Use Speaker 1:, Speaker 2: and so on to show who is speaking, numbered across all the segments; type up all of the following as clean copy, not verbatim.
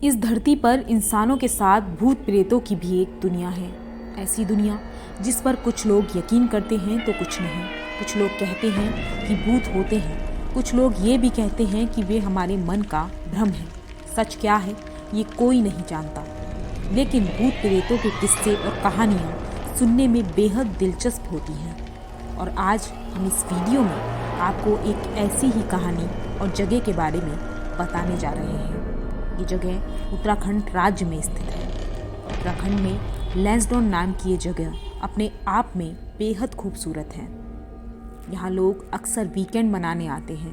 Speaker 1: इस धरती पर इंसानों के साथ भूत प्रेतों की भी एक दुनिया है। ऐसी दुनिया जिस पर कुछ लोग यकीन करते हैं तो कुछ नहीं। कुछ लोग कहते हैं कि भूत होते हैं, कुछ लोग ये भी कहते हैं कि वे हमारे मन का भ्रम है। सच क्या है ये कोई नहीं जानता, लेकिन भूत प्रेतों के किस्से और कहानियाँ सुनने में बेहद दिलचस्प होती हैं। और आज हम इस वीडियो में आपको एक ऐसी ही कहानी और जगह के बारे में बताने जा रहे हैं। ये जगह उत्तराखंड राज्य में स्थित है। उत्तराखंड में लैंसडौन नाम की ये जगह अपने आप में बेहद खूबसूरत है। यहाँ लोग अक्सर वीकेंड मनाने आते हैं।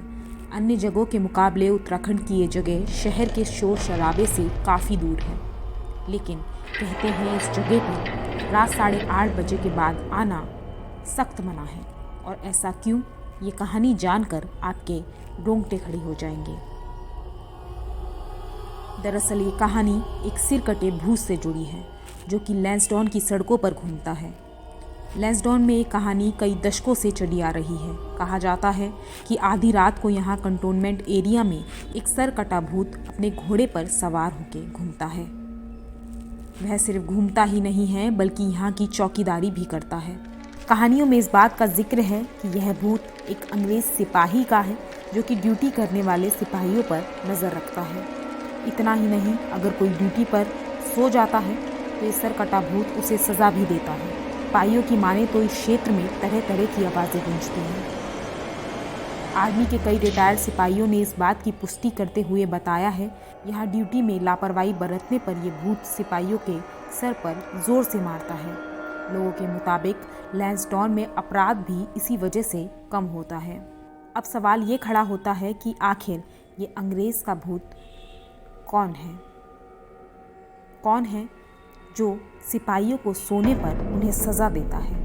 Speaker 1: अन्य जगहों के मुकाबले उत्तराखंड की ये जगह शहर के शोर शराबे से काफ़ी दूर है, लेकिन कहते हैं इस जगह पर रात 8:30 बजे के बाद आना सख्त मना है। और ऐसा क्यों, ये कहानी जानकर आपके रोंगटे खड़े हो जाएंगे। दरअसल ये कहानी एक सिरकटे भूत से जुड़ी है जो कि लैंसडौन की सड़कों पर घूमता है। लैंसडौन में ये कहानी कई दशकों से चली आ रही है। कहा जाता है कि आधी रात को यहाँ कंटोनमेंट एरिया में एक सरकटा भूत अपने घोड़े पर सवार होकर घूमता है। वह सिर्फ घूमता ही नहीं है बल्कि यहाँ की चौकीदारी भी करता है। कहानियों में इस बात का जिक्र है कि यह भूत एक अंग्रेज सिपाही का है जो कि ड्यूटी करने वाले सिपाहियों पर नज़र रखता है। इतना ही नहीं, अगर कोई ड्यूटी पर सो जाता है तो ये सरकटा भूत उसे सज़ा भी देता है। सिपाहियों की माने तो इस क्षेत्र में तरह तरह की आवाज़ें गूंजती हैं। आर्मी के कई रिटायर्ड सिपाहियों ने इस बात की पुष्टि करते हुए बताया है, यहाँ ड्यूटी में लापरवाही बरतने पर यह भूत सिपाहियों के सर पर जोर से मारता है। लोगों के मुताबिक लैंसडौन में अपराध भी इसी वजह से कम होता है। अब सवाल ये खड़ा होता है कि आखिर ये अंग्रेज़ का भूत कौन है जो सिपाहियों को सोने पर उन्हें सज़ा देता है।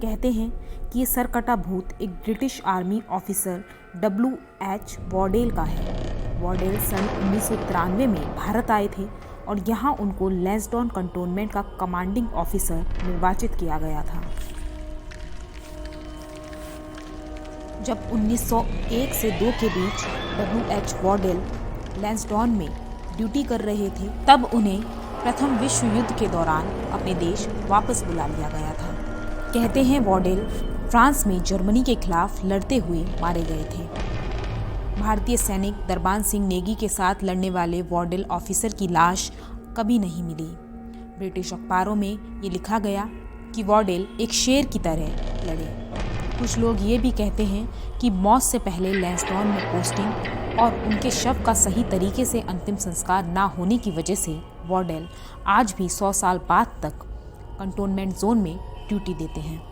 Speaker 1: कहते हैं कि ये सरकटा भूत एक ब्रिटिश आर्मी ऑफिसर W.H. वॉडेल का है। वॉडेल सन 1993 में भारत आए थे और यहाँ उनको लैंसडौन कंटोनमेंट का कमांडिंग ऑफिसर निर्वाचित किया गया था। जब 1901 से 2 के बीच W.H. वॉडेल लैंसडौन में ड्यूटी कर रहे थे, तब उन्हें प्रथम विश्व युद्ध के दौरान अपने देश वापस बुला लिया गया था। कहते हैं वॉडेल फ्रांस में जर्मनी के खिलाफ लड़ते हुए मारे गए थे। भारतीय सैनिक दरबान सिंह नेगी के साथ लड़ने वाले वॉडेल ऑफिसर की लाश कभी नहीं मिली। ब्रिटिश अखबारों में ये लिखा गया कि वॉडेल एक शेर की तरह लड़े। कुछ लोग ये भी कहते हैं कि मौत से पहले लैंसडौन में पोस्टिंग और उनके शव का सही तरीके से अंतिम संस्कार ना होने की वजह से वॉडेल आज भी 100 साल बाद तक कंटोनमेंट जोन में ड्यूटी देते हैं।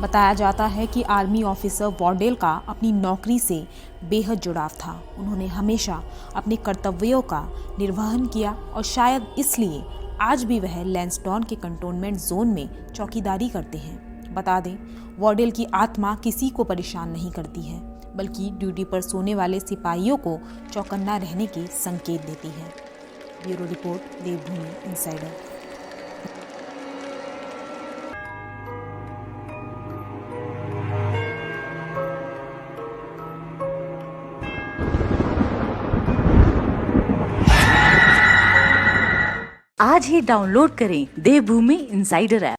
Speaker 1: बताया जाता है कि आर्मी ऑफिसर वॉडेल का अपनी नौकरी से बेहद जुड़ाव था। उन्होंने हमेशा अपने कर्तव्यों का निर्वहन किया और शायद इसलिए आज भी वह लैंसडौन के कंटोनमेंट जोन में चौकीदारी करते हैं। बता दें, वॉडेल की आत्मा किसी को परेशान नहीं करती है, बल्कि ड्यूटी पर सोने वाले सिपाहियों को चौकन्ना रहने के संकेत देती है। ब्यूरो रिपोर्ट, देवभूमि इनसाइडर।
Speaker 2: आज ही डाउनलोड करें देवभूमि इनसाइडर ऐप।